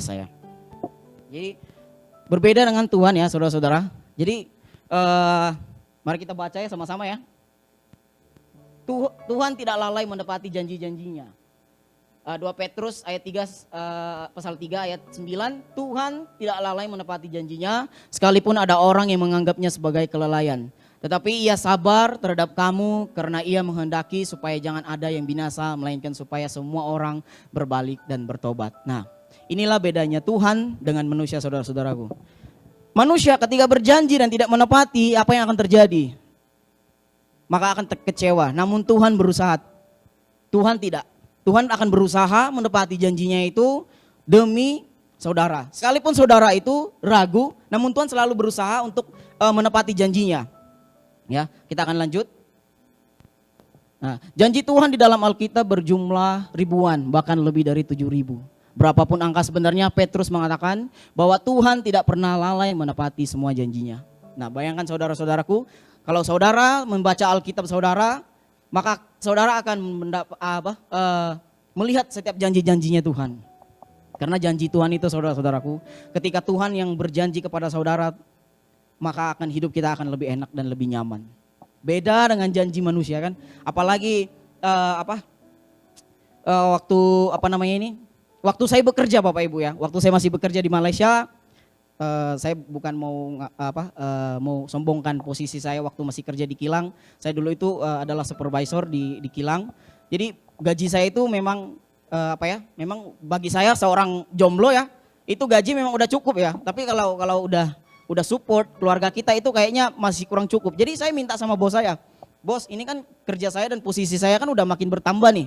saya. Jadi berbeda dengan Tuhan ya saudara-saudara. Jadi mari kita baca ya sama-sama ya. Tuhan tidak lalai menepati janji-janjinya. 2 Petrus ayat 3 pasal 3 ayat 9, Tuhan tidak lalai menepati janjinya sekalipun ada orang yang menganggapnya sebagai kelalaian. Tetapi ia sabar terhadap kamu karena ia menghendaki supaya jangan ada yang binasa melainkan supaya semua orang berbalik dan bertobat. Nah, inilah bedanya Tuhan dengan manusia saudara-saudaraku. Manusia ketika berjanji dan tidak menepati, apa yang akan terjadi? Maka akan kecewa. Namun Tuhan berusaha. Tuhan tidak. Tuhan akan berusaha menepati janjinya itu demi saudara. Sekalipun saudara itu ragu, namun Tuhan selalu berusaha untuk menepati janjinya. Ya, kita akan lanjut. Nah, janji Tuhan di dalam Alkitab berjumlah ribuan, bahkan lebih dari 7.000. Berapapun angka sebenarnya, Petrus mengatakan bahwa Tuhan tidak pernah lalai menepati semua janjinya. Nah, bayangkan saudara-saudaraku, kalau saudara membaca Alkitab saudara, maka saudara akan melihat setiap janji-janjinya Tuhan. Karena janji Tuhan itu saudara-saudaraku, ketika Tuhan yang berjanji kepada saudara, maka akan hidup kita akan lebih enak dan lebih nyaman. Beda dengan janji manusia kan, apalagi waktu saya bekerja Bapak Ibu ya, waktu saya masih bekerja di Malaysia, saya bukan mau sombongkan posisi saya waktu masih kerja di kilang. Saya dulu itu adalah supervisor di kilang. Jadi gaji saya itu memang memang bagi saya seorang jomblo ya, itu gaji memang udah cukup ya. Tapi kalau udah support keluarga kita itu kayaknya masih kurang cukup. Jadi saya minta sama bos saya, bos ini kan kerja saya dan posisi saya kan udah makin bertambah nih,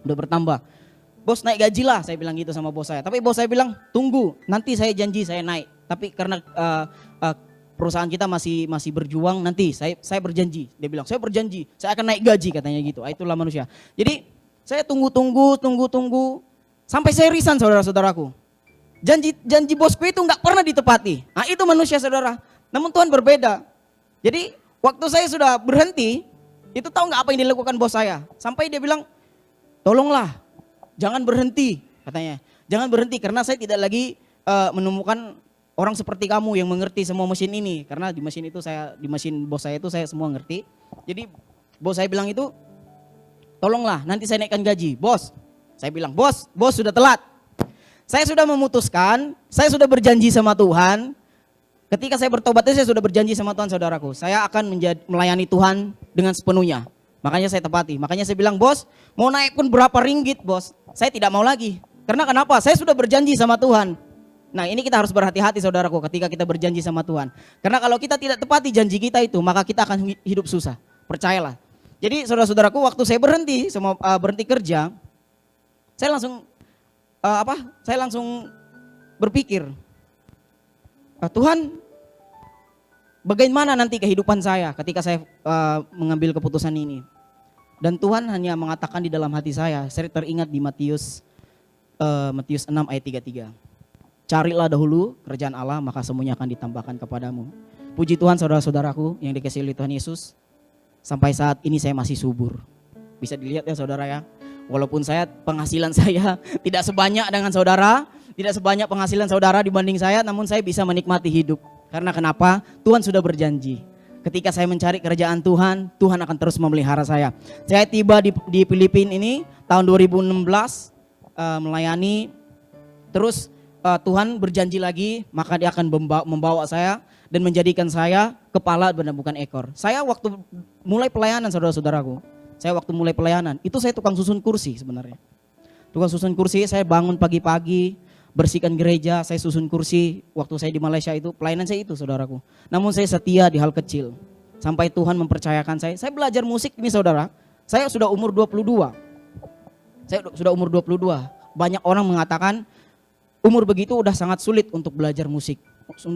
udah bertambah. Bos naik gaji lah, saya bilang gitu sama bos saya. Tapi bos saya bilang tunggu, nanti saya janji saya naik. Tapi karena perusahaan kita masih berjuang, nanti saya berjanji. Dia bilang saya berjanji, saya akan naik gaji katanya gitu. Itulah manusia. Jadi saya tunggu sampai saya resign saudara-saudaraku. Janji bosku itu nggak pernah ditepati. Nah itu manusia saudara. Namun Tuhan berbeda. Jadi waktu saya sudah berhenti, itu tahu nggak apa yang dilakukan bos saya? Sampai dia bilang, tolonglah. Jangan berhenti katanya. Jangan berhenti karena saya tidak lagi menemukan orang seperti kamu yang mengerti semua mesin ini. Karena di mesin bos saya itu saya semua ngerti. Jadi bos saya bilang itu, tolonglah nanti saya naikkan gaji. Bos, saya bilang bos sudah telat. Saya sudah memutuskan, saya sudah berjanji sama Tuhan. Ketika saya bertobat saya sudah berjanji sama Tuhan saudaraku. Saya akan melayani Tuhan dengan sepenuhnya. Makanya saya tepati. Makanya saya bilang, bos, mau naik pun berapa ringgit, bos, saya tidak mau lagi. Karena kenapa? Saya sudah berjanji sama Tuhan. Nah, ini kita harus berhati-hati saudaraku ketika kita berjanji sama Tuhan. Karena kalau kita tidak tepati janji kita itu, maka kita akan hidup susah. Percayalah. Jadi saudara-saudaraku, waktu saya berhenti kerja, saya langsung berpikir, Tuhan, bagaimana nanti kehidupan saya ketika saya mengambil keputusan ini. Dan Tuhan hanya mengatakan di dalam hati saya teringat di Matius 6 ayat 33. Carilah dahulu kerajaan Allah, maka semuanya akan ditambahkan kepadamu. Puji Tuhan saudara-saudaraku yang dikasihi oleh Tuhan Yesus, sampai saat ini saya masih subur. Bisa dilihat ya saudara ya, walaupun penghasilan saya tidak sebanyak dengan saudara, tidak sebanyak penghasilan saudara dibanding saya, namun saya bisa menikmati hidup. Karena kenapa? Tuhan sudah berjanji. Ketika saya mencari kerajaan Tuhan, Tuhan akan terus memelihara saya. Saya tiba di Filipina ini tahun 2016 melayani. Terus Tuhan berjanji lagi, maka dia akan membawa saya dan menjadikan saya kepala dan bukan ekor. Saya waktu mulai pelayanan saudara-saudaraku, itu saya tukang susun kursi sebenarnya. Tukang susun kursi, saya bangun pagi-pagi, bersihkan gereja, saya susun kursi. Waktu saya di Malaysia itu, pelayanan saya itu saudaraku. Namun saya setia di hal kecil. Sampai Tuhan mempercayakan saya. Saya belajar musik ini saudara. Saya sudah umur 22. Banyak orang mengatakan umur begitu udah sangat sulit untuk belajar musik.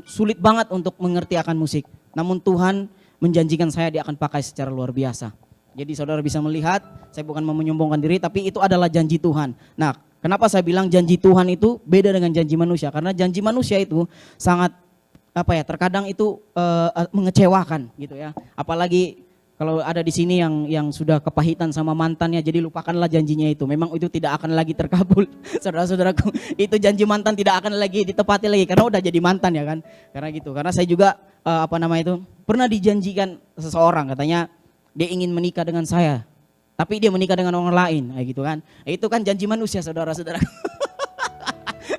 Sulit banget untuk mengerti akan musik. Namun Tuhan menjanjikan saya dia akan pakai secara luar biasa. Jadi saudara bisa melihat, saya bukan mau menyombongkan diri, tapi itu adalah janji Tuhan. Nah, kenapa saya bilang janji Tuhan itu beda dengan janji manusia? Karena janji manusia itu sangat terkadang itu mengecewakan gitu ya. Apalagi Kalau ada di sini yang sudah kepahitan sama mantannya, jadi lupakanlah janjinya itu. Memang itu tidak akan lagi terkabul. Saudara-saudaraku, itu janji mantan tidak akan lagi ditepati lagi karena udah jadi mantan ya kan. Karena gitu. Karena saya juga pernah dijanjikan seseorang, katanya dia ingin menikah dengan saya. Tapi dia menikah dengan orang lain, kayak gitu kan. Itu kan janji manusia, saudara-saudara.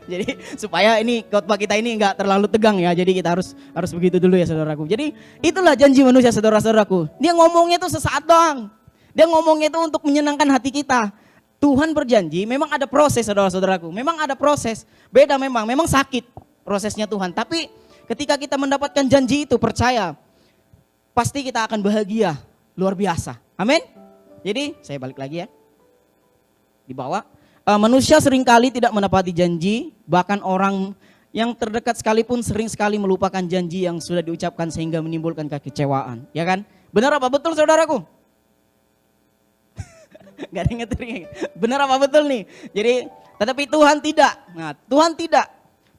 Jadi supaya ini khotbah kita ini enggak terlalu tegang ya. Jadi kita harus begitu dulu ya saudaraku. Jadi itulah janji manusia, saudara-saudaraku. Dia ngomongnya itu sesaat doang. Dia ngomongnya itu untuk menyenangkan hati kita. Tuhan berjanji, memang ada proses saudara-saudaraku. Memang ada proses. Beda memang sakit prosesnya Tuhan. Tapi ketika kita mendapatkan janji itu, percaya pasti kita akan bahagia luar biasa. Amin. Jadi saya balik lagi ya. Di bawah. Manusia seringkali tidak menepati janji, bahkan orang yang terdekat sekalipun sering sekali melupakan janji yang sudah diucapkan sehingga menimbulkan kekecewaan, ya kan? Benar apa betul saudaraku? Gak ada yang ngetir. Benar apa betul nih? Jadi, tetapi Tuhan tidak. Nah, Tuhan tidak.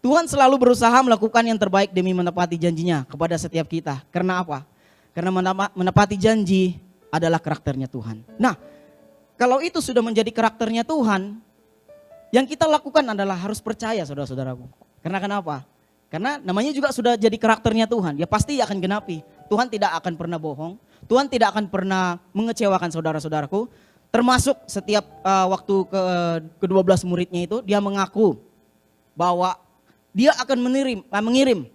Tuhan selalu berusaha melakukan yang terbaik demi menepati janjinya kepada setiap kita. Karena apa? Karena menepati janji adalah karakternya Tuhan. Nah, kalau itu sudah menjadi karakternya Tuhan, yang kita lakukan adalah harus percaya saudara-saudaraku. Karena kenapa? Karena namanya juga sudah jadi karakternya Tuhan. Ya pasti akan genapi. Tuhan tidak akan pernah bohong. Tuhan tidak akan pernah mengecewakan saudara-saudaraku. Termasuk setiap waktu ke-12 muridnya itu, dia mengaku bahwa dia akan mengirim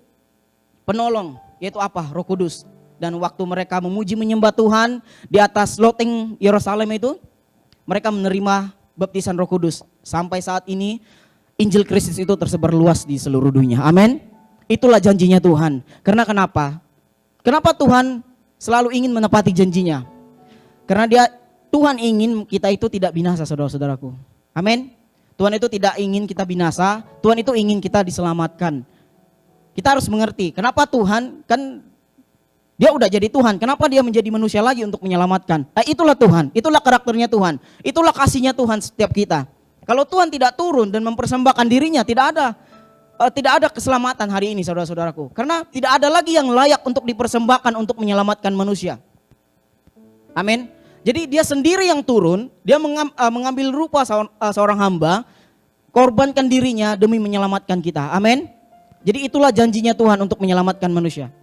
penolong, yaitu apa? Roh Kudus. Dan waktu mereka memuji menyembah Tuhan di atas loteng Yerusalem itu, mereka menerima baptisan Roh Kudus. Sampai saat ini Injil Kristus itu tersebar luas di seluruh dunia. Amin. Itulah janjinya Tuhan. Karena kenapa? Kenapa Tuhan selalu ingin menepati janjinya? Karena Tuhan ingin kita itu tidak binasa, saudara-saudaraku. Amin. Tuhan itu tidak ingin kita binasa. Tuhan itu ingin kita diselamatkan. Kita harus mengerti kenapa Tuhan, kan dia udah jadi Tuhan, kenapa dia menjadi manusia lagi untuk menyelamatkan? Nah, itulah Tuhan, itulah karakternya Tuhan, itulah kasihnya Tuhan setiap kita. Kalau Tuhan tidak turun dan mempersembahkan dirinya, tidak ada keselamatan hari ini saudara-saudaraku. Karena tidak ada lagi yang layak untuk dipersembahkan untuk menyelamatkan manusia. Amin. Jadi dia sendiri yang turun, dia mengambil rupa seorang hamba, korbankan dirinya demi menyelamatkan kita. Amin. Jadi itulah janjinya Tuhan untuk menyelamatkan manusia.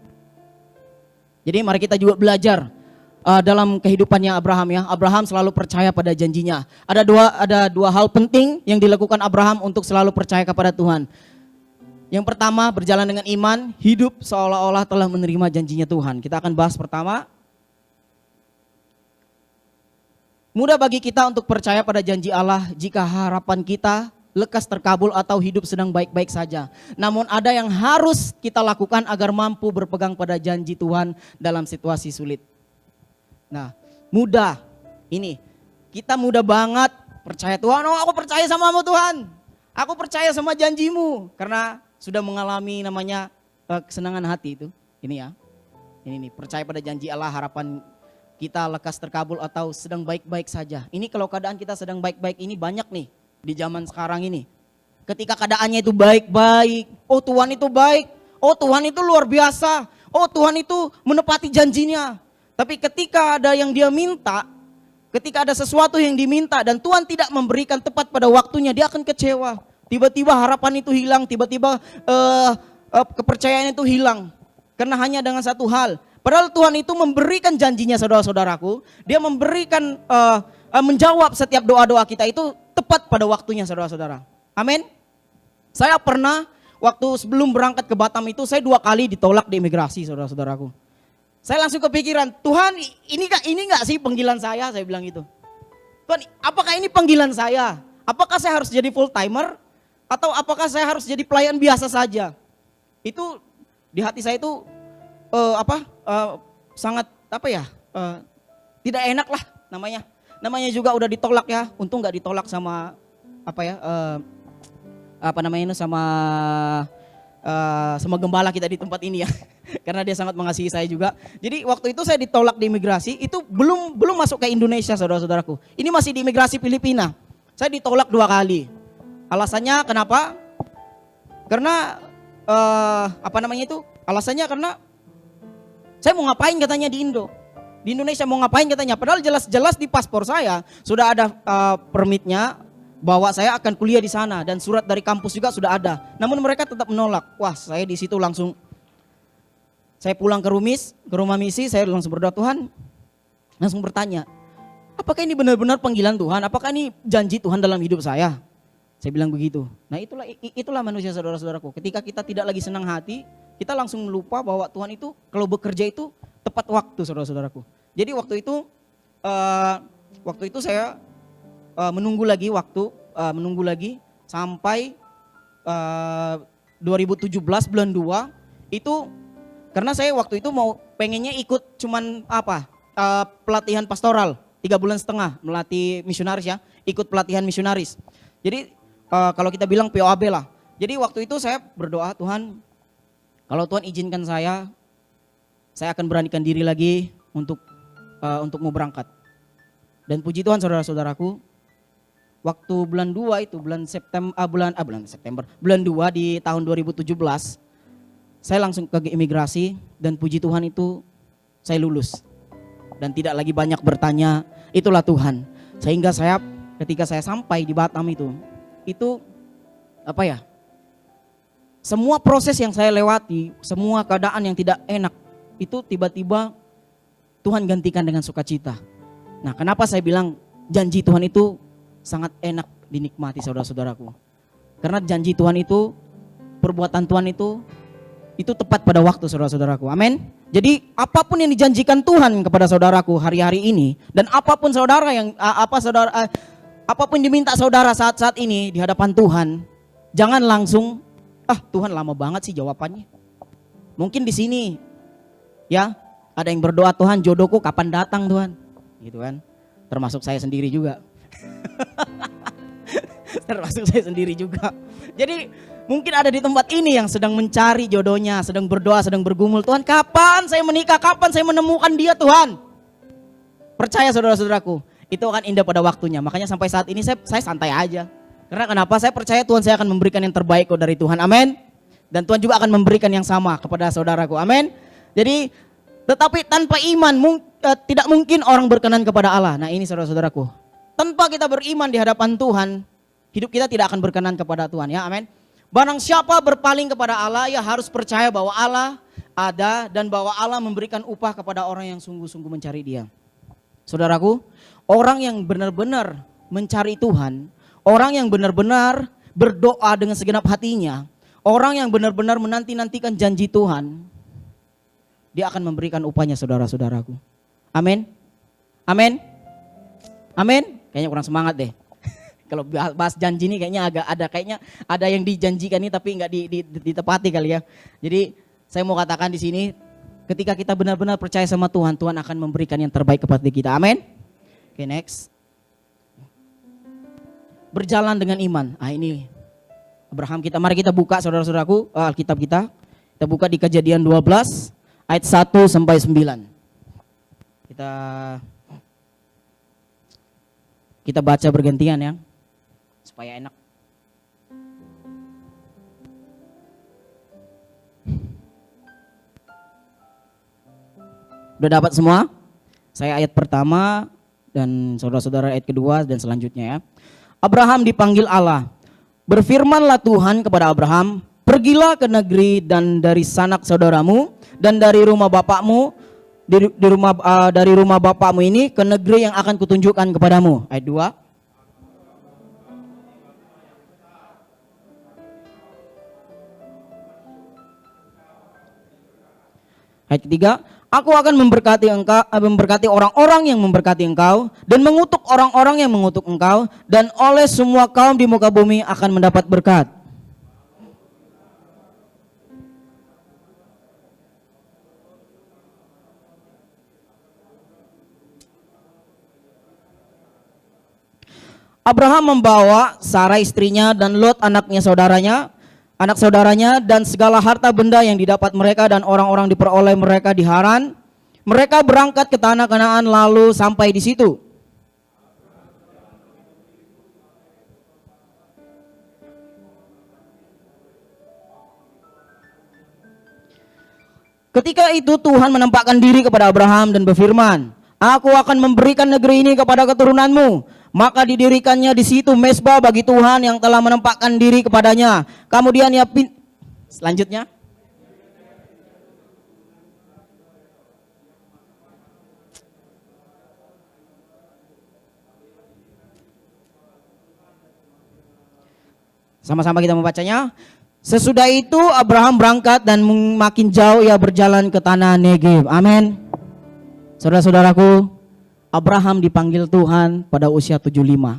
Jadi mari kita juga belajar dalam kehidupannya Abraham ya. Abraham selalu percaya pada janjinya. Ada dua hal penting yang dilakukan Abraham untuk selalu percaya kepada Tuhan. Yang pertama, berjalan dengan iman, hidup seolah-olah telah menerima janjinya Tuhan. Kita akan bahas pertama. Mudah bagi kita untuk percaya pada janji Allah jika harapan kita lekas terkabul atau hidup sedang baik-baik saja. Namun ada yang harus kita lakukan agar mampu berpegang pada janji Tuhan dalam situasi sulit. Nah, mudah. Ini, kita mudah banget percaya Tuhan, oh aku percaya samamu Tuhan. Aku percaya sama janjimu. Karena sudah mengalami namanya kesenangan hati itu. Ini ya, ini nih, percaya pada janji Allah, harapan kita lekas terkabul atau sedang baik-baik saja. Ini kalau keadaan kita sedang baik-baik ini banyak nih. Di zaman sekarang ini, ketika keadaannya itu baik-baik, oh Tuhan itu baik, oh Tuhan itu luar biasa, oh Tuhan itu menepati janjinya. Tapi ketika ada yang dia minta, ketika ada sesuatu yang diminta dan Tuhan tidak memberikan tepat pada waktunya, dia akan kecewa. Tiba-tiba harapan itu hilang, tiba-tiba kepercayaan itu hilang. Karena hanya dengan satu hal, padahal Tuhan itu memberikan janjinya saudara-saudaraku, dia memberikan menjawab setiap doa-doa kita itu tepat pada waktunya saudara-saudara. Amin. Saya pernah waktu sebelum berangkat ke Batam itu saya 2 kali ditolak di imigrasi saudara-saudaraku. Saya langsung kepikiran, Tuhan ini enggak sih panggilan saya bilang gitu. Tuhan, apakah ini panggilan saya? Apakah saya harus jadi full timer atau apakah saya harus jadi pelayan biasa saja? Itu di hati saya itu sangat tidak enak lah namanya. Namanya juga udah ditolak ya, untung nggak ditolak sama sama gembala kita di tempat ini ya, karena dia sangat mengasihi saya juga. Jadi waktu itu saya ditolak di imigrasi, itu belum masuk ke Indonesia saudara-saudaraku. Ini masih di imigrasi Filipina. Saya ditolak 2 kali. Alasannya kenapa? Karena alasannya karena saya mau ngapain katanya di Indo. Di Indonesia mau ngapain katanya, padahal jelas-jelas di paspor saya sudah ada permitnya bahwa saya akan kuliah di sana dan surat dari kampus juga sudah ada. Namun mereka tetap menolak. Wah, saya di situ langsung, saya pulang ke rumah misi, saya langsung berdoa, Tuhan, langsung bertanya, apakah ini benar-benar panggilan Tuhan? Apakah ini janji Tuhan dalam hidup saya? Saya bilang begitu. Nah, itulah manusia, saudara-saudaraku. Ketika kita tidak lagi senang hati, kita langsung lupa bahwa Tuhan itu kalau bekerja itu tepat waktu, saudara-saudaraku. Jadi waktu itu saya menunggu lagi sampai 2017 bulan 2 itu, karena saya waktu itu pengennya ikut cuman pelatihan pastoral 3,5 bulan melatih misionaris ya, ikut pelatihan misionaris. Jadi kalau kita bilang POAB lah. Jadi waktu itu saya berdoa, Tuhan, kalau Tuhan izinkan saya akan beranikan diri lagi untuk mau berangkat. Dan puji Tuhan, saudara-saudaraku, waktu bulan 2 itu, bulan September, bulan 2 di tahun 2017, saya langsung ke imigrasi dan puji Tuhan itu saya lulus. Dan tidak lagi banyak bertanya, itulah Tuhan. Sehingga ketika saya sampai di Batam itu semua proses yang saya lewati, semua keadaan yang tidak enak, itu tiba-tiba Tuhan gantikan dengan sukacita. Nah, kenapa saya bilang janji Tuhan itu sangat enak dinikmati, saudara-saudaraku? Karena janji Tuhan itu, perbuatan Tuhan itu tepat pada waktu, saudara-saudaraku. Amin. Jadi apapun yang dijanjikan Tuhan kepada saudaraku hari-hari ini, dan apapun apapun diminta saudara saat-saat ini di hadapan Tuhan, jangan langsung, Tuhan lama banget sih jawabannya. Mungkin di sini ya ada yang berdoa, Tuhan jodohku kapan datang Tuhan, gitu kan? Termasuk saya sendiri juga. Jadi mungkin ada di tempat ini yang sedang mencari jodohnya, sedang berdoa, sedang bergumul, Tuhan kapan saya menikah, kapan saya menemukan dia Tuhan. Percaya saudara-saudaraku, itu akan indah pada waktunya. Makanya sampai saat ini saya santai aja. Karena kenapa? Saya percaya Tuhan saya akan memberikan yang terbaik dari Tuhan. Amin. Dan Tuhan juga akan memberikan yang sama kepada saudaraku. Amin. Jadi tetapi tanpa iman tidak mungkin orang berkenan kepada Allah. Nah, ini saudara-saudaraku. Tanpa kita beriman di hadapan Tuhan, hidup kita tidak akan berkenan kepada Tuhan, ya. Amin. Barang siapa berpaling kepada Allah, ya harus percaya bahwa Allah ada dan bahwa Allah memberikan upah kepada orang yang sungguh-sungguh mencari Dia. Saudaraku, orang yang benar-benar mencari Tuhan, orang yang benar-benar berdoa dengan segenap hatinya, orang yang benar-benar menanti-nantikan janji Tuhan, dia akan memberikan upahnya, saudara-saudaraku. Amin. Amin. Amin. Kayaknya kurang semangat deh. Kalau bahas janji ini kayaknya ada yang dijanjikan ini tapi nggak ditepati kali ya. Jadi saya mau katakan di sini, ketika kita benar-benar percaya sama Tuhan, Tuhan akan memberikan yang terbaik kepada kita. Amin. Oke, next. Berjalan dengan iman. Ini Abraham kita. Mari kita buka, saudara-saudaraku, Alkitab kita. Kita buka di Kejadian 12 ayat 1 sampai 9. Kita baca bergantian ya, supaya enak. Udah dapat semua? Saya ayat pertama dan saudara-saudara ayat kedua dan selanjutnya ya. Abraham dipanggil Allah. Berfirmanlah Tuhan kepada Abraham, pergilah ke negeri dan dari sanak saudaramu dan dari rumah bapakmu, dari rumah bapakmu ini ke negeri yang akan kutunjukkan kepadamu. Ayat 2. Ayat 3. Aku akan memberkati orang-orang yang memberkati engkau dan mengutuk orang-orang yang mengutuk engkau, dan oleh semua kaum di muka bumi akan mendapat berkat. Abraham membawa Sarai istrinya dan Lot anak saudaranya dan segala harta benda yang didapat mereka dan orang-orang diperoleh mereka di Haran. Mereka berangkat ke tanah Kanaan lalu sampai di situ. Ketika itu Tuhan menampakkan diri kepada Abraham dan berfirman, Aku akan memberikan negeri ini kepada keturunanmu. Maka didirikannya di situ mezbah bagi Tuhan yang telah menempatkan diri kepadanya. Kemudian selanjutnya. Sama-sama kita membacanya. Sesudah itu Abraham berangkat dan makin jauh ia berjalan ke tanah Negev. Amin. Saudara-saudaraku, Abraham dipanggil Tuhan pada usia 75.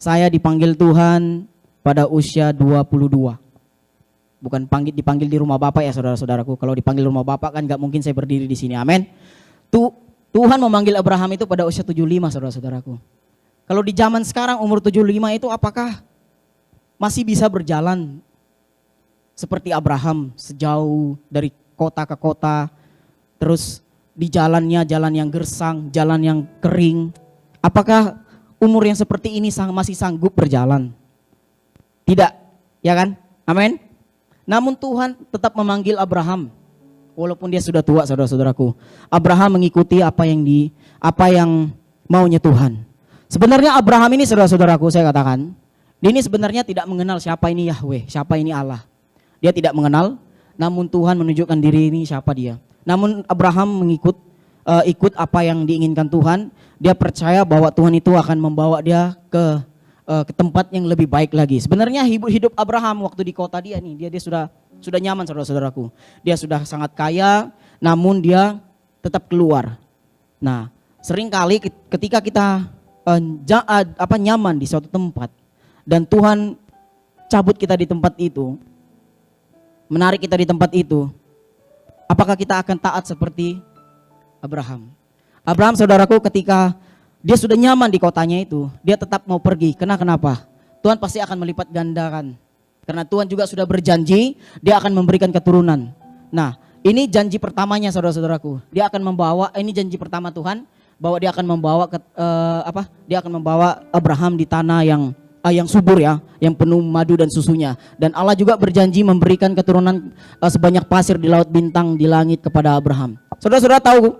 Saya dipanggil Tuhan pada usia 22. Bukan dipanggil di rumah Bapak ya saudara-saudaraku. Kalau dipanggil rumah Bapak kan gak mungkin saya berdiri di sini. Amin. Tuhan memanggil Abraham itu pada usia 75 saudara-saudaraku. Kalau di zaman sekarang umur 75 itu apakah masih bisa berjalan seperti Abraham sejauh dari kota ke kota, terus di jalan yang gersang, jalan yang kering? Apakah umur yang seperti ini masih sanggup berjalan? Tidak, ya kan? Amin. Namun Tuhan tetap memanggil Abraham walaupun dia sudah tua saudara-saudaraku. Abraham mengikuti apa yang maunya Tuhan. Sebenarnya Abraham ini saudara-saudaraku, saya katakan, dia ini sebenarnya tidak mengenal siapa ini Yahweh, siapa ini Allah. Dia tidak mengenal, namun Tuhan menunjukkan diri ini siapa dia. Namun Abraham ikut apa yang diinginkan Tuhan. Dia percaya bahwa Tuhan itu akan membawa dia ke tempat yang lebih baik lagi. Sebenarnya hidup Abraham waktu di kota dia sudah nyaman saudara-saudaraku. Dia sudah sangat kaya, namun dia tetap keluar. Nah, seringkali ketika kita nyaman di suatu tempat dan Tuhan cabut kita di tempat itu, menarik kita di tempat itu, apakah kita akan taat seperti Abraham? Abraham saudaraku, ketika dia sudah nyaman di kotanya itu, dia tetap mau pergi. Kenapa? Tuhan pasti akan melipat gandakan. Karena Tuhan juga sudah berjanji dia akan memberikan keturunan. Nah, ini janji pertamanya saudara-saudaraku. Dia akan membawa, ini janji pertama Tuhan, bahwa dia akan membawa dia akan membawa Abraham di tanah yang subur ya, yang penuh madu dan susunya. Dan Allah juga berjanji memberikan keturunan sebanyak pasir di laut, bintang di langit kepada Abraham. Saudara-saudara tahu,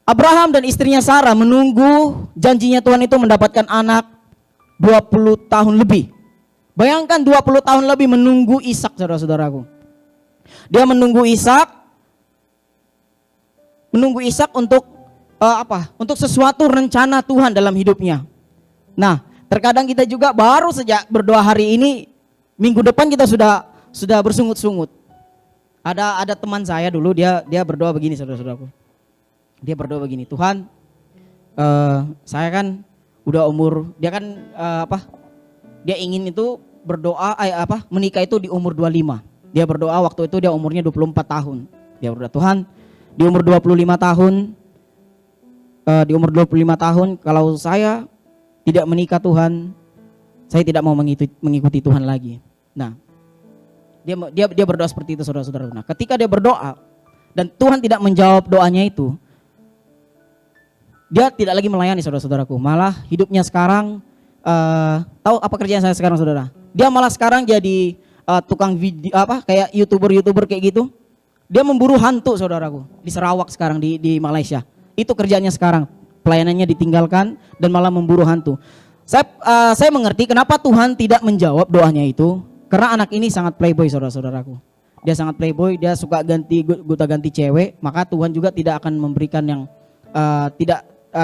Abraham dan istrinya Sarah menunggu janjinya Tuhan itu mendapatkan anak 20 tahun lebih. Bayangkan 20 tahun lebih menunggu Ishak saudara-saudaraku. Dia menunggu Ishak untuk untuk sesuatu rencana Tuhan dalam hidupnya. Nah, terkadang kita juga baru saja berdoa hari ini, minggu depan kita sudah bersungut-sungut. Ada teman saya dulu, dia berdoa begini saudara-saudaraku. Dia berdoa begini, Tuhan, saya kan udah umur, dia kan dia ingin itu berdoa menikah itu di umur 25. Dia berdoa waktu itu dia umurnya 24 tahun. Dia berdoa, Tuhan, di umur 25 tahun kalau saya tidak menikah Tuhan, saya tidak mau mengikuti Tuhan lagi. Nah, dia berdoa seperti itu saudara-saudara. Nah, ketika dia berdoa dan Tuhan tidak menjawab doanya itu, dia tidak lagi melayani saudara-saudaraku. Malah hidupnya sekarang, tahu apa kerjaan saya sekarang saudara? Dia malah sekarang jadi tukang video kayak youtuber kayak gitu. Dia memburu hantu saudaraku di Sarawak sekarang di Malaysia. Itu kerjanya sekarang. Pelayanannya ditinggalkan dan malah memburu hantu. Saya mengerti kenapa Tuhan tidak menjawab doanya itu. Karena anak ini sangat playboy saudara-saudaraku. Dia sangat playboy, dia suka ganti cewek. Maka Tuhan juga tidak akan memberikan yang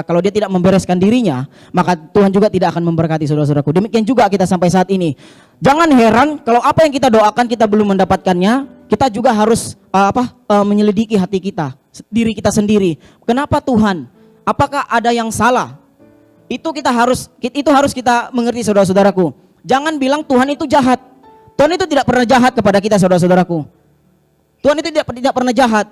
kalau dia tidak membereskan dirinya, maka Tuhan juga tidak akan memberkati saudara-saudaraku. Demikian juga kita sampai saat ini. Jangan heran kalau apa yang kita doakan kita belum mendapatkannya. Kita juga harus menyelidiki hati kita, diri kita sendiri. Kenapa Tuhan? Apakah ada yang salah? Itu harus kita mengerti saudara-saudaraku. Jangan bilang Tuhan itu jahat. Tuhan itu tidak pernah jahat kepada kita saudara-saudaraku. Tuhan itu tidak pernah jahat.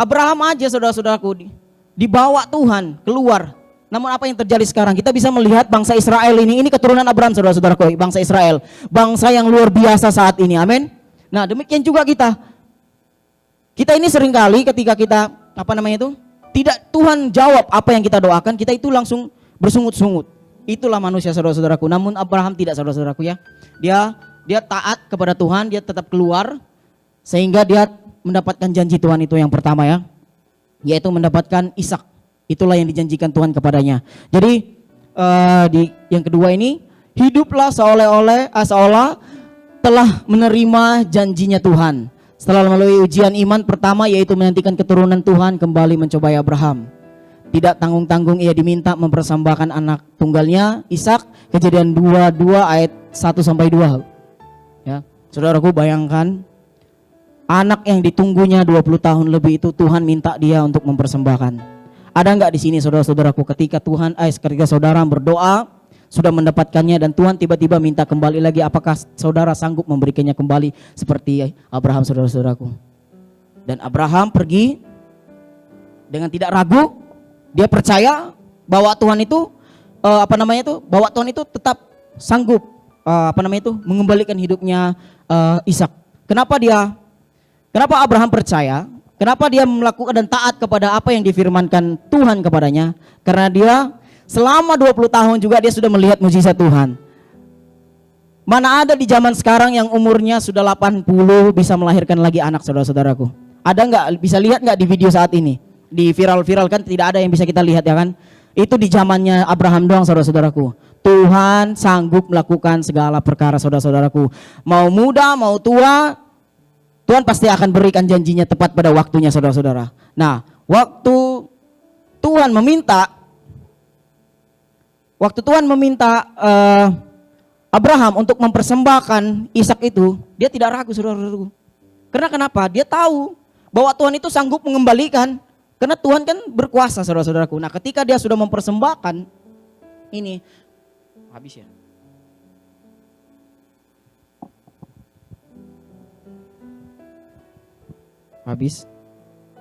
Abraham aja saudara-saudaraku dibawa Tuhan keluar. Namun apa yang terjadi sekarang? Kita bisa melihat bangsa Israel ini keturunan Abraham saudara-saudaraku. Bangsa Israel, bangsa yang luar biasa saat ini. Amin. Nah, demikian juga kita. Kita ini seringkali ketika kita tidak Tuhan jawab apa yang kita doakan, kita itu langsung bersungut-sungut. Itulah manusia saudara-saudaraku. Namun Abraham tidak saudara-saudaraku ya. Dia taat kepada Tuhan, dia tetap keluar sehingga dia mendapatkan janji Tuhan itu yang pertama ya. yaitu mendapatkan Ishak. Itulah yang dijanjikan Tuhan kepadanya. Jadi di yang kedua ini, hiduplah seolah telah menerima janjinya Tuhan. Setelah melalui ujian iman pertama, yaitu menantikan keturunan Tuhan, kembali mencobai Abraham. Tidak tanggung-tanggung ia diminta mempersembahkan anak tunggalnya Ishak. Kejadian 22 ayat 1-2. Ya, saudaraku, bayangkan anak yang ditunggunya 20 tahun lebih itu Tuhan minta dia untuk mempersembahkan. Ada enggak di sini saudara-saudaraku ketika ketika saudara berdoa sudah mendapatkannya dan Tuhan tiba-tiba minta kembali lagi, apakah saudara sanggup memberikannya kembali seperti Abraham, saudara-saudaraku? Dan Abraham pergi dengan tidak ragu, dia percaya bahwa Tuhan itu bahwa Tuhan itu tetap sanggup mengembalikan hidupnya Ishak. Kenapa Abraham percaya? Kenapa dia melakukan dan taat kepada apa yang difirmankan Tuhan kepadanya? Karena dia selama 20 tahun juga dia sudah melihat mukjizat Tuhan. Mana ada di zaman sekarang yang umurnya sudah 80 bisa melahirkan lagi anak, saudara-saudaraku? Ada nggak? Bisa lihat nggak di video saat ini? Di viral kan tidak ada yang bisa kita lihat, ya kan? Itu di zamannya Abraham doang, saudara-saudaraku. Tuhan sanggup melakukan segala perkara, saudara-saudaraku. Mau muda, mau tua, Tuhan pasti akan berikan janjinya tepat pada waktunya, saudara-saudara. Nah, waktu Tuhan meminta Abraham untuk mempersembahkan Ishak itu, dia tidak ragu, saudara-saudaraku. Karena kenapa? Dia tahu bahwa Tuhan itu sanggup mengembalikan. Karena Tuhan kan berkuasa, saudara-saudaraku. Nah, ketika dia sudah mempersembahkan ini, habis ya. Habis?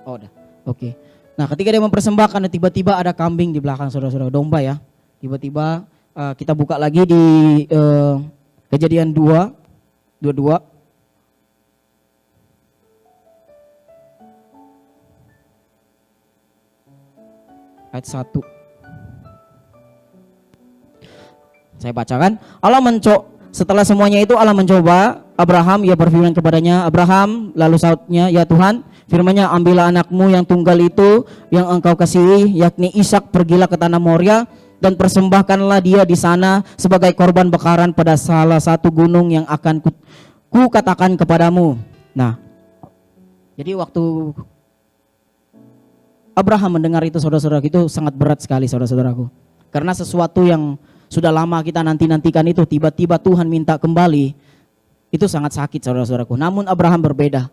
Oh, udah. Oke. Nah, ketika dia mempersembahkan, tiba-tiba ada kambing di belakang, saudara-saudara, domba ya. Tiba-tiba kita buka lagi di Kejadian 22 ayat 1. Saya bacakan. Setelah semuanya itu Allah mencoba Abraham, ia berfirman kepadanya, Abraham, lalu sautnya, ya Tuhan, firman-Nya, ambillah anakmu yang tunggal itu yang engkau kasihi, yakni Ishak, pergilah ke tanah Moria dan persembahkanlah dia di sana sebagai korban bakaran pada salah satu gunung yang akan ku katakan kepadamu. Nah, jadi waktu Abraham mendengar itu, saudara-saudara, itu sangat berat sekali, saudara-saudaraku. Karena sesuatu yang sudah lama kita nanti-nantikan itu tiba-tiba Tuhan minta kembali, itu sangat sakit, saudara-saudaraku. Namun Abraham berbeda.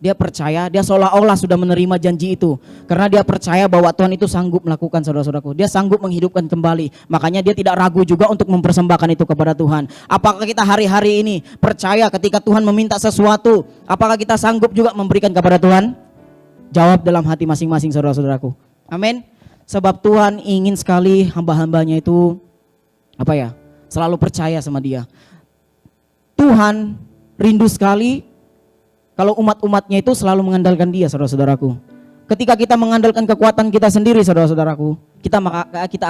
Dia percaya, dia seolah-olah sudah menerima janji itu. Karena dia percaya bahwa Tuhan itu sanggup melakukan, saudara-saudaraku. Dia sanggup menghidupkan kembali. Makanya dia tidak ragu juga untuk mempersembahkan itu kepada Tuhan. Apakah kita hari-hari ini percaya ketika Tuhan meminta sesuatu, apakah kita sanggup juga memberikan kepada Tuhan? Jawab dalam hati masing-masing, saudara-saudaraku. Amin. Sebab Tuhan ingin sekali hamba-hambanya itu selalu percaya sama dia. Tuhan rindu sekali kalau umat-umatnya itu selalu mengandalkan dia, saudara-saudaraku. Ketika kita mengandalkan kekuatan kita sendiri, saudara-saudaraku, kita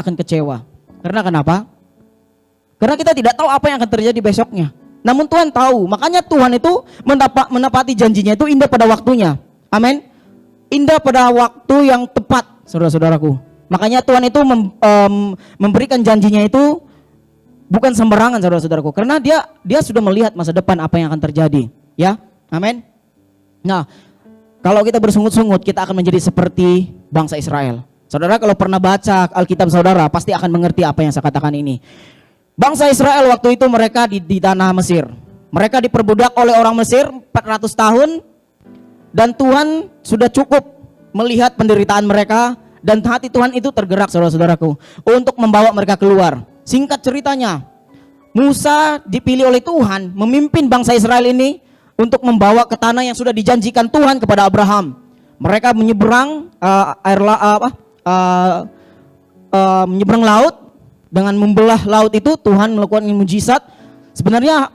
akan kecewa. Karena kenapa? Karena kita tidak tahu apa yang akan terjadi besoknya. Namun Tuhan tahu, makanya Tuhan itu menepati janjinya itu indah pada waktunya. Amin. Indah pada waktu yang tepat, saudara-saudaraku. Makanya Tuhan itu memberikan janjinya itu bukan sembarangan, saudara-saudaraku. Karena dia sudah melihat masa depan apa yang akan terjadi. Ya, amin. Nah, kalau kita bersungut-sungut, kita akan menjadi seperti bangsa Israel. Saudara kalau pernah baca Alkitab saudara, pasti akan mengerti apa yang saya katakan ini. Bangsa Israel waktu itu mereka di tanah Mesir. Mereka diperbudak oleh orang Mesir 400 tahun. Dan Tuhan sudah cukup melihat penderitaan mereka. Dan hati Tuhan itu tergerak, saudara-saudaraku, untuk membawa mereka keluar. Singkat ceritanya, Musa dipilih oleh Tuhan memimpin bangsa Israel ini untuk membawa ke tanah yang sudah dijanjikan Tuhan kepada Abraham. Mereka menyeberang menyeberang laut. Dengan membelah laut itu Tuhan melakukan mujizat. Sebenarnya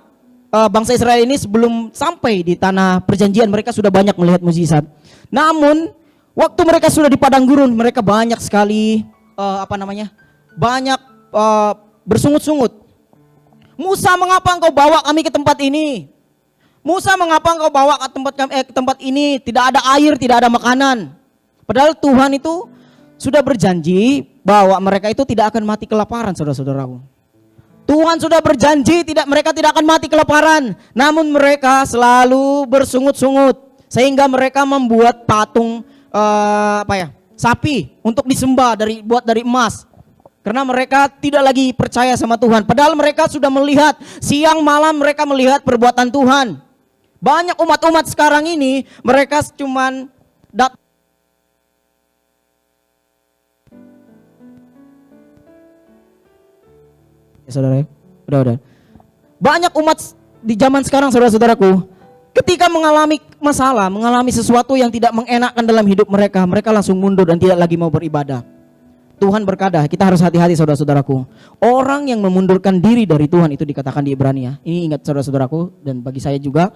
bangsa Israel ini sebelum sampai di tanah perjanjian mereka sudah banyak melihat mujizat. Namun waktu mereka sudah di padang gurun, mereka banyak sekali bersungut-sungut. Musa, mengapa engkau bawa kami ke tempat ini? Musa, mengapa engkau bawa ke tempat ini? Tidak ada air, tidak ada makanan. Padahal Tuhan itu sudah berjanji bahwa mereka itu tidak akan mati kelaparan, saudara-saudaraku. Tuhan sudah berjanji mereka tidak akan mati kelaparan. Namun mereka selalu bersungut-sungut. Sehingga mereka membuat patung sapi untuk disembah buat dari emas. Karena mereka tidak lagi percaya sama Tuhan. Padahal mereka sudah melihat, siang malam mereka melihat perbuatan Tuhan. Banyak umat-umat sekarang ini, mereka cuman saudara, udah. Banyak umat di zaman sekarang, saudara-saudaraku, ketika mengalami masalah, mengalami sesuatu yang tidak mengenakkan dalam hidup mereka, mereka langsung mundur dan tidak lagi mau beribadah. Tuhan berkata, kita harus hati-hati, saudara-saudaraku. Orang yang memundurkan diri dari Tuhan itu dikatakan di Ibrani ya. Ini ingat, saudara-saudaraku, dan bagi saya juga,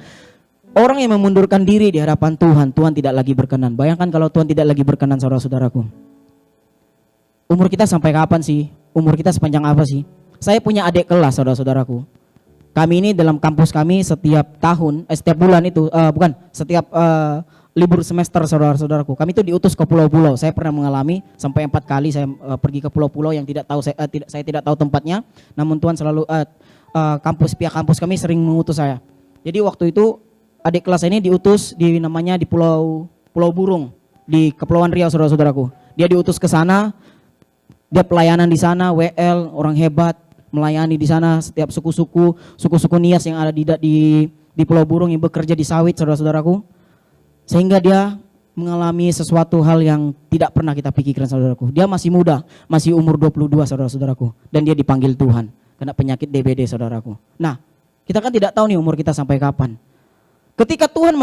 orang yang memundurkan diri di hadapan Tuhan, Tuhan tidak lagi berkenan. Bayangkan kalau Tuhan tidak lagi berkenan, saudara-saudaraku. Umur kita sampai kapan sih? Umur kita sepanjang apa sih? Saya punya adik kelas, saudara-saudaraku. Kami ini dalam kampus kami setiap tahun, setiap bulan itu, setiap libur semester, saudara-saudaraku. Kami itu diutus ke pulau-pulau. Saya pernah mengalami sampai 4 kali saya pergi ke pulau-pulau yang tidak tahu saya tidak tahu tempatnya. Namun Tuhan selalu pihak kampus kami sering mengutus saya. Jadi waktu itu adik kelas ini diutus di Pulau Burung di Kepulauan Riau, saudara-saudaraku. Dia diutus ke sana. Dia pelayanan di sana, WL, orang hebat, melayani di sana setiap suku-suku Nias yang ada di Pulau Burung yang bekerja di sawit, saudara-saudaraku. Sehingga dia mengalami sesuatu hal yang tidak pernah kita pikirkan, saudaraku. Dia masih muda, masih umur 22, saudara-saudaraku. Dan dia dipanggil Tuhan, kena penyakit DBD, saudaraku. Nah, kita kan tidak tahu nih umur kita sampai kapan. Ketika Tuhan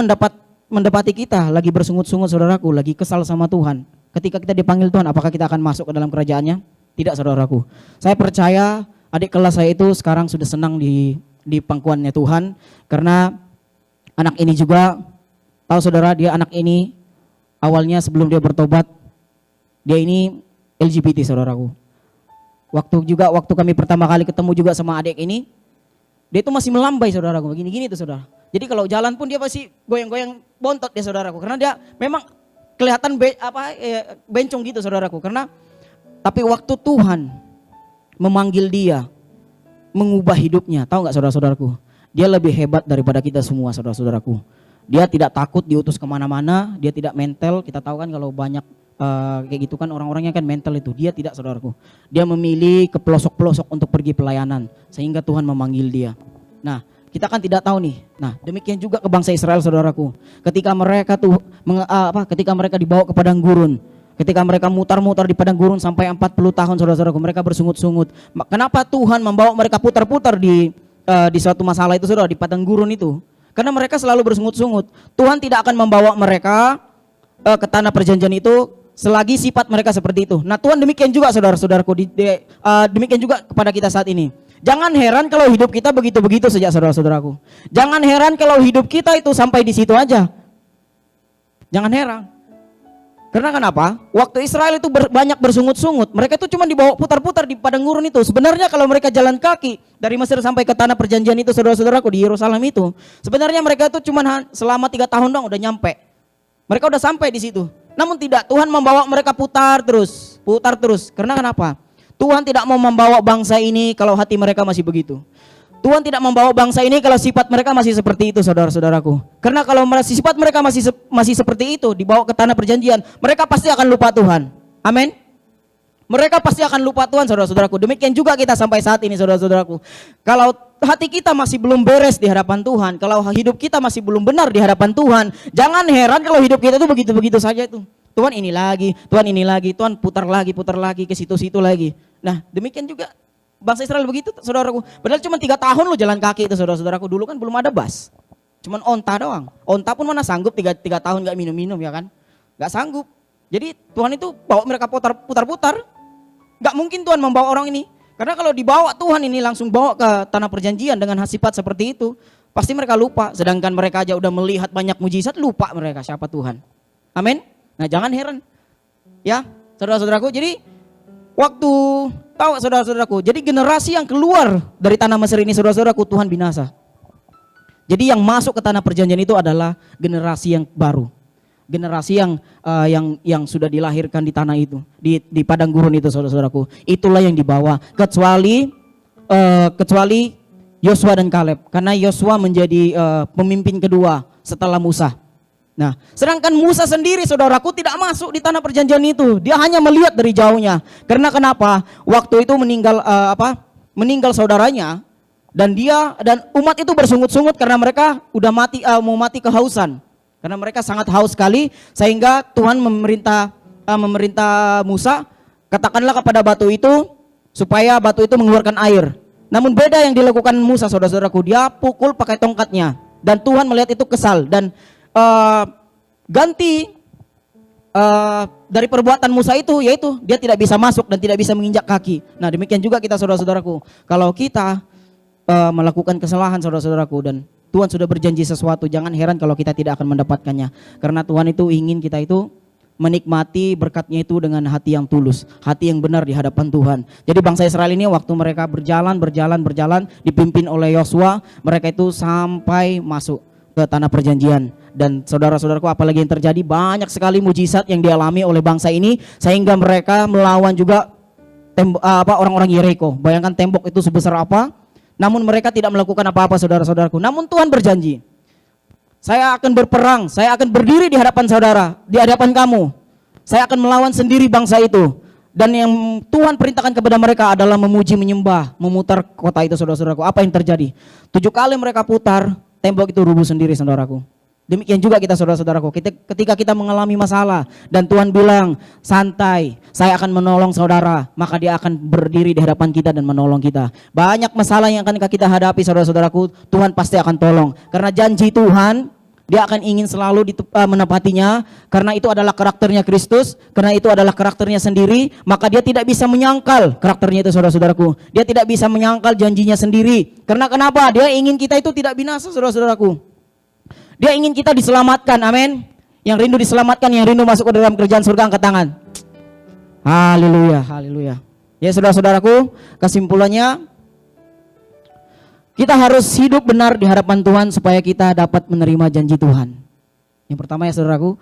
mendapati kita lagi bersungut-sungut, saudaraku, lagi kesal sama Tuhan. Ketika kita dipanggil Tuhan, apakah kita akan masuk ke dalam kerajaannya? Tidak, saudaraku. Saya percaya adik kelas saya itu sekarang sudah senang di pangkuannya Tuhan. Karena anak ini juga, tahu saudara, anak ini awalnya sebelum dia bertobat, dia ini LGBT, saudaraku. Waktu kami pertama kali ketemu juga sama adik ini, dia itu masih melambai, saudaraku, begini-gini tuh, saudara. Jadi kalau jalan pun dia masih goyang-goyang bontot dia, saudaraku. Karena dia memang kelihatan bencong gitu, saudaraku. Tapi waktu Tuhan memanggil dia, mengubah hidupnya, tahu nggak, saudara-saudaraku? Dia lebih hebat daripada kita semua, saudara-saudaraku. Dia tidak takut diutus kemana-mana, dia tidak mental. Kita tahu kan kalau banyak kayak gitu kan orang-orangnya kan mental itu. Dia tidak, saudaraku. Dia memilih ke pelosok-pelosok untuk pergi pelayanan, sehingga Tuhan memanggil dia. Nah, kita kan tidak tahu nih. Nah, demikian juga ke bangsa Israel, saudaraku. Ketika mereka dibawa ke padang gurun, ketika mereka mutar-mutar di padang gurun sampai 40 tahun, saudara-saudaraku, mereka bersungut-sungut. Kenapa Tuhan membawa mereka putar-putar di suatu masalah itu, saudara, di padang gurun itu? Karena mereka selalu bersungut-sungut. Tuhan tidak akan membawa mereka ke tanah perjanjian itu selagi sifat mereka seperti itu. Nah, Tuhan demikian juga, saudara-saudaraku, demikian juga kepada kita saat ini. Jangan heran kalau hidup kita begitu-begitu saja, saudara-saudaraku. Jangan heran kalau hidup kita itu sampai di situ aja. Jangan heran. Karena kenapa? Waktu Israel itu banyak bersungut-sungut, mereka itu cuma dibawa putar-putar di padang gurun itu. Sebenarnya kalau mereka jalan kaki dari Mesir sampai ke tanah perjanjian itu, saudara-saudaraku, di Yerusalem itu, sebenarnya mereka itu cuma selama 3 tahun dong udah nyampe. Mereka udah sampai di situ. Namun tidak, Tuhan membawa mereka putar terus. Karena kenapa? Tuhan tidak mau membawa bangsa ini kalau hati mereka masih begitu. Tuhan tidak membawa bangsa ini kalau sifat mereka masih seperti itu, saudara-saudaraku. Karena kalau sifat mereka masih seperti itu, dibawa ke tanah perjanjian, mereka pasti akan lupa Tuhan. Amin. Mereka pasti akan lupa Tuhan, saudara-saudaraku. Demikian juga kita sampai saat ini, saudara-saudaraku. Kalau hati kita masih belum beres di hadapan Tuhan, kalau hidup kita masih belum benar di hadapan Tuhan, jangan heran kalau hidup kita itu begitu-begitu saja itu. Tuhan ini lagi, Tuhan putar lagi ke situ-situ lagi. Nah, demikian juga bangsa Israel begitu, saudaraku. Padahal cuma 3 tahun lo jalan kaki itu, saudara-saudaraku. Dulu kan belum ada bus, cuman onta doang. Onta pun mana sanggup 3 tahun gak minum-minum, ya kan? Gak sanggup. Jadi Tuhan itu bawa mereka putar-putar. Gak mungkin Tuhan membawa orang ini. Karena kalau dibawa Tuhan ini langsung bawa ke tanah perjanjian dengan sifat seperti itu, pasti mereka lupa. Sedangkan mereka aja udah melihat banyak mujizat, lupa mereka siapa Tuhan. Amin. Nah, jangan heran. Ya, saudara-saudaraku. Jadi waktu tahu, saudara-saudaraku, jadi generasi yang keluar dari tanah Mesir ini, saudara-saudaraku, Tuhan binasa. Jadi yang masuk ke tanah perjanjian itu adalah generasi yang baru. generasi yang sudah dilahirkan di tanah itu, di padang gurun itu, saudara-saudaraku. Itulah yang dibawa, kecuali Yosua dan Kaleb, karena Yosua menjadi pemimpin kedua setelah Musa. Nah, sedangkan Musa sendiri, saudaraku, tidak masuk di tanah perjanjian itu. Dia hanya melihat dari jauhnya. Karena kenapa? Waktu itu meninggal saudaranya, dan dia dan umat itu bersungut-sungut karena mereka udah mau mati kehausan. Karena mereka sangat haus sekali, sehingga Tuhan memerintah Musa, katakanlah kepada batu itu supaya batu itu mengeluarkan air. Namun beda yang dilakukan Musa, saudara-saudaraku, dia pukul pakai tongkatnya, dan Tuhan melihat itu kesal dan ganti dari perbuatan Musa itu, yaitu dia tidak bisa masuk dan tidak bisa menginjak kaki. Nah, demikian juga kita, saudara-saudaraku, kalau kita melakukan kesalahan, saudara-saudaraku, dan Tuhan sudah berjanji sesuatu, jangan heran kalau kita tidak akan mendapatkannya. Karena Tuhan itu ingin kita itu menikmati berkatnya itu dengan hati yang tulus, hati yang benar di hadapan Tuhan. Jadi bangsa Israel ini waktu mereka berjalan dipimpin oleh Yosua, mereka itu sampai masuk ke tanah perjanjian. Dan saudara-saudaraku, apalagi yang terjadi, banyak sekali mujizat yang dialami oleh bangsa ini, sehingga mereka melawan juga orang-orang Yeriko. Bayangkan tembok itu sebesar apa, namun mereka tidak melakukan apa-apa, saudara-saudaraku. Namun Tuhan berjanji, saya akan berperang, saya akan berdiri di hadapan saudara, di hadapan kamu. Saya akan melawan sendiri bangsa itu. Dan yang Tuhan perintahkan kepada mereka adalah memuji, menyembah, memutar kota itu, saudara-saudaraku. Apa yang terjadi? 7 kali mereka putar, tembok itu rubuh sendiri, saudaraku. Demikian juga kita, saudara-saudaraku, ketika kita mengalami masalah dan Tuhan bilang, santai, saya akan menolong saudara, maka dia akan berdiri di hadapan kita dan menolong kita. Banyak masalah yang akan kita hadapi, saudara-saudaraku, Tuhan pasti akan tolong. Karena janji Tuhan, dia akan ingin selalu menepatinya, karena itu adalah karakternya Kristus, karena itu adalah karakternya sendiri, maka dia tidak bisa menyangkal karakternya itu, saudara-saudaraku. Dia tidak bisa menyangkal janjinya sendiri. Karena kenapa? Dia ingin kita itu tidak binasa, saudara-saudaraku. Dia ingin kita diselamatkan, amin. Yang rindu diselamatkan, yang rindu masuk ke dalam kerajaan surga, angkat tangan. Haleluya, haleluya. Ya, saudara-saudaraku, kesimpulannya, kita harus hidup benar di hadapan Tuhan supaya kita dapat menerima janji Tuhan. Yang pertama, ya saudaraku,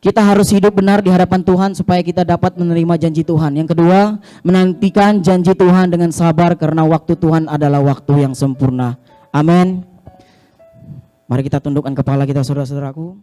kita harus hidup benar di hadapan Tuhan supaya kita dapat menerima janji Tuhan. Yang kedua, menantikan janji Tuhan dengan sabar, karena waktu Tuhan adalah waktu yang sempurna. Amin. Mari kita tundukkan kepala kita, saudara-saudaraku.